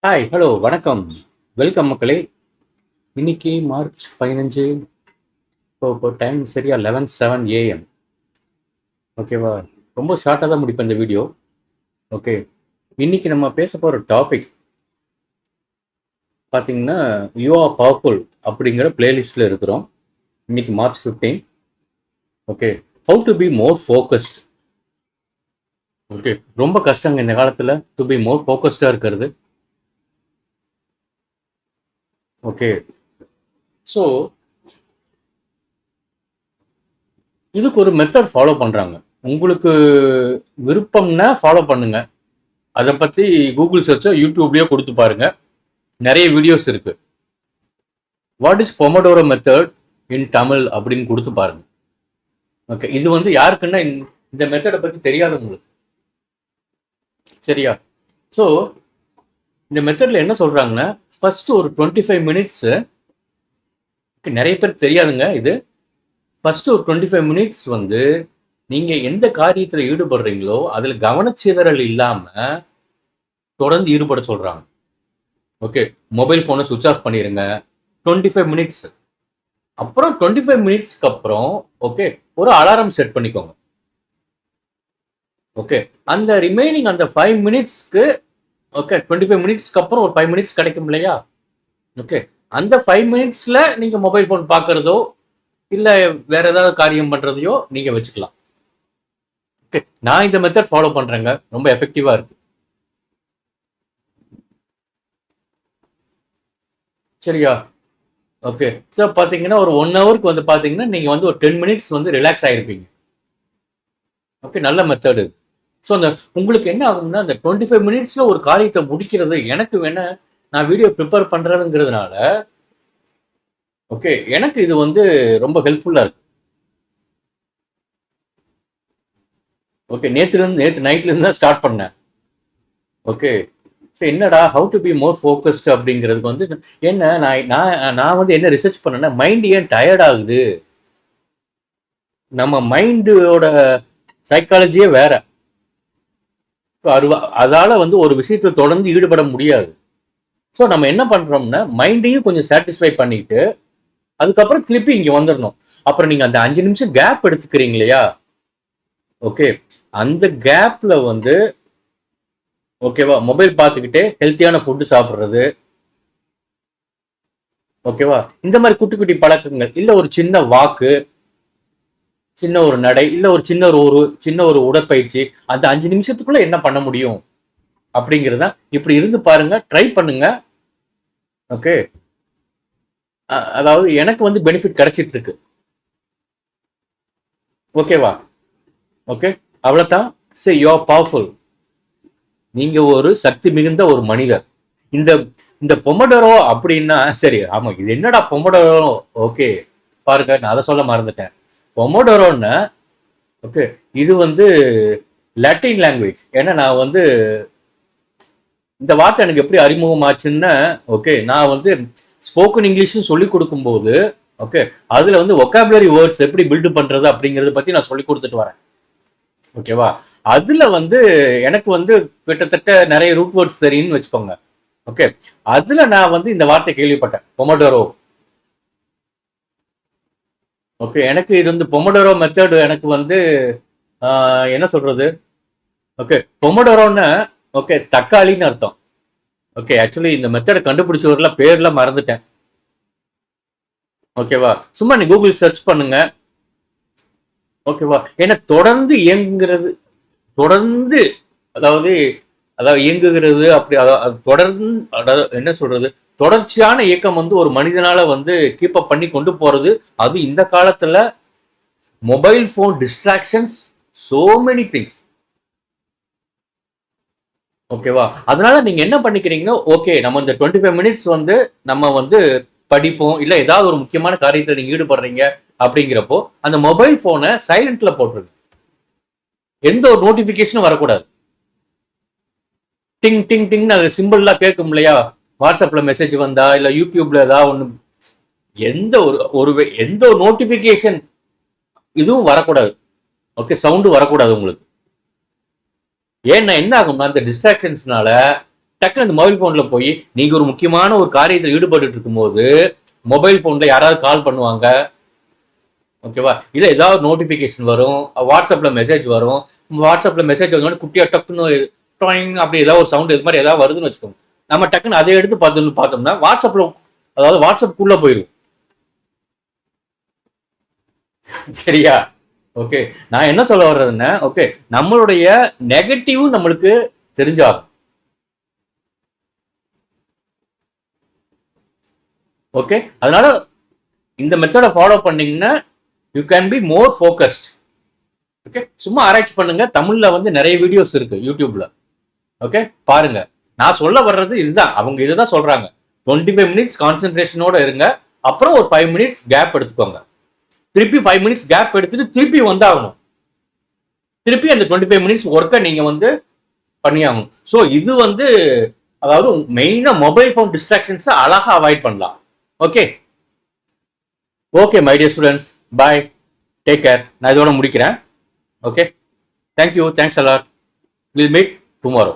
Hi, hello, வணக்கம். Welcome மக்களே. இன்னைக்கு மார்ச் 15. இப்போ டைம் சரியா 11:07 AM. ஓகேவா? ரொம்ப ஷார்ட்டாக தான் முடிப்பேன் இந்த வீடியோ. ஓகே. இன்னைக்கு நம்ம பேச போகிற டாபிக் பார்த்தீங்கன்னா யூ ஆர் பவர்ஃபுல் அப்படிங்கிற பிளேலிஸ்ட்டில் இருக்கிறோம். இன்னைக்கு March 15. Okay. How to be more focused. Okay. ரொம்ப கஷ்டங்க இந்த காலத்தில் டு பி மோர் ஃபோக்கஸ்டாக இருக்கிறது. ஓகே. ஸோ இதுக்கு ஒரு மெத்தட் ஃபாலோ பண்ணுறாங்க. உங்களுக்கு விருப்பம்னா ஃபாலோ பண்ணுங்க. அதை பற்றி கூகுள் சர்ச்சோ யூடியூப்லேயோ கொடுத்து பாருங்க. நிறைய வீடியோஸ் இருக்கு. What is pomodoro method in Tamil அப்படின்னு கொடுத்து பாருங்க. ஓகே. இது யாருக்குன்னா இந்த மெத்தடை பற்றி தெரியாதவங்களுக்கு. சரியா? ஸோ இந்த மெத்தடில் என்ன சொல்கிறாங்கன்னா ஃபர்ஸ்ட் ஒரு 25 மினிட்ஸ், நிறைய பேர் தெரியாதுங்க இது. ஃபர்ஸ்ட் ஒரு 25 மினிட்ஸ் நீங்கள் எந்த காரியத்தில் ஈடுபடுறீங்களோ அதில் கவனச்சிதறல் இல்லாமல் தொடர்ந்து ஈடுபட சொல்கிறாங்க. ஓகே. மொபைல் ஃபோனை சுவிட்ச் ஆஃப் பண்ணிடுங்க 25 மினிட்ஸ். அப்புறம் 25 மினிட்ஸ்க்கு அப்புறம் ஓகே ஒரு அலாரம் செட் பண்ணிக்கோங்க. ஓகே. அந்த ரிமைனிங் அந்த 5 மினிட்ஸ்க்கு ஓகே 25 மினிட்ஸ்க்கு அப்புறம் ஒரு 5 மினிட்ஸ் கிடைக்கும் இல்லையா? ஓகே. அந்த 5 மினிட்ஸில் நீங்கள் மொபைல் ஃபோன் பார்க்குறதோ இல்லை வேற ஏதாவது காரியம் பண்ணுறதையோ நீங்கள் வச்சுக்கலாம். ஓகே. நான் இந்த மெத்தட் ஃபாலோ பண்ணுறேங்க. ரொம்ப எஃபெக்டிவாக இருக்கு. சரியா? ஓகே. ஸோ பார்த்தீங்கன்னா ஒரு 1 ஹவருக்கு பார்த்தீங்கன்னா நீங்கள் ஒரு 10 மினிட்ஸ் ரிலாக்ஸ் ஆகிருப்பீங்க. ஓகே. நல்ல மெத்தடு. ஸோ உங்களுக்கு என்ன ஆகும்னா அந்த 25 மினிட்ஸில் ஒரு காரியத்தை முடிக்கிறது எனக்கு வேணா நான் வீடியோ ப்ரிப்பேர் பண்ணுறதுங்கிறதுனால ஓகே எனக்கு இது ரொம்ப ஹெல்ப்ஃபுல்லாக இருக்கு. ஓகே. நேற்று நைட்லேருந்து தான் ஸ்டார்ட் பண்ணேன். ஓகே. ஸோ என்னடா how to be more focused அப்படிங்கிறதுக்கு என்ன நான் என்ன ரிசர்ச் பண்ணேன்னா மைண்ட் ஏன் டயர்ட் ஆகுது, நம்ம மைண்டோட சைக்காலஜியே வேற. அதால ஒரு விஷயத்தை தொடர்ந்து ஈடுபட முடியாது. ஸோ நம்ம என்ன பண்றோம்னா மைண்டையும் கொஞ்சம் சாட்டிஸ்ஃபை பண்ணிட்டு அதுக்கப்புறம் திருப்பி இங்க வந்துடணும். அப்புறம் நீங்க அந்த 5 நிமிஷம் கேப் எடுத்துக்கிறீங்க இல்லையா? ஓகே. அந்த கேப்ல ஓகேவா மொபைல் பார்த்துக்கிட்டே ஹெல்த்தியான ஃபுட்டு சாப்பிட்றது. ஓகேவா? இந்த மாதிரி குட்டி குட்டி பழக்கங்கள், இல்லை ஒரு சின்ன வாக்கு, சின்ன ஒரு நடை, இல்லை ஒரு சின்ன ஒரு உடற்பயிற்சி, அந்த 5 நிமிஷத்துக்குள்ள என்ன பண்ண முடியும் அப்படிங்கிறத இப்படி இருந்து பாருங்க, ட்ரை பண்ணுங்க. ஓகே. அதாவது எனக்கு பெனிஃபிட் கிடைச்சிட்டு இருக்கு. ஓகேவா? ஓகே. அவ்வளவுதான். Say you are powerful. நீங்க ஒரு சக்தி மிகுந்த ஒரு மனிதர். இந்த இந்த பொமடோரோ அப்படின்னா சரி, ஆமா இது என்னடா பொமடோரோ? ஓகே பாருங்க, நான் அதை சொல்ல மறந்துட்டேன். பொமடோரோன்னு ஓகே இது லாட்டின் லாங்குவேஜ். ஏன்னா நான் இந்த வார்த்தை எனக்கு எப்படி அறிமுகமாச்சுன்னா ஓகே நான் ஸ்போக்கன் இங்கிலீஷும் சொல்லி கொடுக்கும்போது ஓகே அதுல ஒக்காபுலரி வேர்ட்ஸ் எப்படி பில்டு பண்றது அப்படிங்கறத பத்தி நான் சொல்லி கொடுத்துட்டு வரேன். ஓகேவா? அதுல எனக்கு கிட்டத்தட்ட நிறைய ரூட் வேர்ட்ஸ் தெரியும்னு வச்சுக்கோங்க. ஓகே. அதுல நான் இந்த வார்த்தை கேள்விப்பட்டேன், பொமடோரோ. ஓகே. எனக்கு இது பொமடோரோ மெத்தட் எனக்கு என்ன சொல்றது ஓகே பொமடோரோன்னு ஓகே தக்காளின்னு அர்த்தம். ஓகே. ஆக்சுவலி இந்த மெத்தடை கண்டுபிடிச்சவர்லாம் பேர்லாம் மறந்துட்டேன். ஓகேவா? சும்மா நீ கூகுள் சர்ச் பண்ணுங்க. ஓகேவா? ஏன்னா தொடர்ந்து இயங்குகிறது, தொடர்ந்து அதாவது இயங்குகிறது அப்படி தொடர்ந்து என்ன சொல்றது தொடர்ச்சியான இயக்கம் ஒரு மனிதனால கீப் அப் பண்ணி கொண்டு போறது. அது இந்த காலத்துல mobile phone distractions, so many things. ஓகேவா? அதனால நீங்க என்ன பண்ணிக்கிறீங்கன்னா ஓகே நம்ம இந்த 25 மினிட்ஸ் நம்ம படிப்போம், இல்ல ஏதாவது ஒரு முக்கியமான காரியத்தில் நீங்க ஈடுபடுறீங்க அப்படிங்கிறப்போ அந்த மொபைல் போனை சைலண்ட்ல போட்டுருங்க. எந்த ஒரு நோட்டிபிகேஷனும் வரக்கூடாது. டிங் டிங் டிங்னு அது சிம்பிள்லாம் கேட்கும் இல்லையா? வாட்ஸ்அப்ல மெசேஜ் வந்தா இல்ல யூடியூப்ல ஏதாவது ஒண்ணு, எந்த ஒரு நோட்டிபிகேஷன் இதுவும் வரக்கூடாது. ஓகே. சவுண்டு வரக்கூடாது உங்களுக்கு. ஏன்னா என்ன ஆகும்னா அந்த டிஸ்ட்ராக்ஷன்ஸ்னால டக்குனு அந்த மொபைல் போன்ல போய் நீங்க ஒரு முக்கியமான ஒரு காரியத்தில் ஈடுபட்டு இருக்கும்போது மொபைல் போன்ல யாராவது கால் பண்ணுவாங்க, ஓகேவா? இல்ல ஏதாவது நோட்டிபிகேஷன் வரும், வாட்ஸ்அப்ல மெசேஜ் வரும். வாட்ஸ்அப்ல மெசேஜ் வந்தோடனே குட்டியா டக்குன்னு டாயிங் அப்படி ஏதாவது ஒரு சவுண்ட் இது மாதிரி ஏதாவது வருதுன்னு வச்சுக்கோங்க. நம்ம டக்குன்னு அதை எடுத்து பார்த்தோம்னா வாட்ஸ்அப்ல, அதாவது வாட்ஸ்அப்குள்ள போயிடும். சரியா? ஓகே, நான் என்ன சொல்ல வர்றதுன்னா, ஓகே, நம்மளுடைய நெகட்டிவ் நம்மளுக்கு தெரிஞ்சாகும். ஓகே, அதனால இந்த மெத்தடை ஃபாலோ பண்ணீங்கன்னா you can be more focused. Okay, சும்மா ஆராய்ச்சி பண்ணுங்க. தமிழ்ல வந்து நிறைய வீடியோஸ் இருக்கு யூடியூப்ல. ஓகே, பாருங்க. நான் சொல்ல வர்றது இதுதான், அவங்க இதுதான் சொல்றாங்க. 25 மினிட்ஸ் கான்சென்ட்ரேஷனோட இருங்க, அப்புறம் ஒரு 5 மினிட்ஸ் கேப் எடுத்துக்கோங்க. திருப்பி 5 மினிட்ஸ் கேப் எடுத்துட்டு திருப்பி வந்தாகணும். திருப்பி அந்த 25 மினிட்ஸ் ஒர்க்கை நீங்க வந்து பண்ணியாகணும். ஸோ இது வந்து, அதாவது மெயினா மொபைல் ஃபோன் டிஸ்ட்ராக்ஷன்ஸ் அழகா அவாய்ட் பண்ணலாம். Okay okay my dear students, bye, take care. நான் இதோட முடிக்கிறேன். Okay, thank you, thanks a lot. Will meet tomorrow.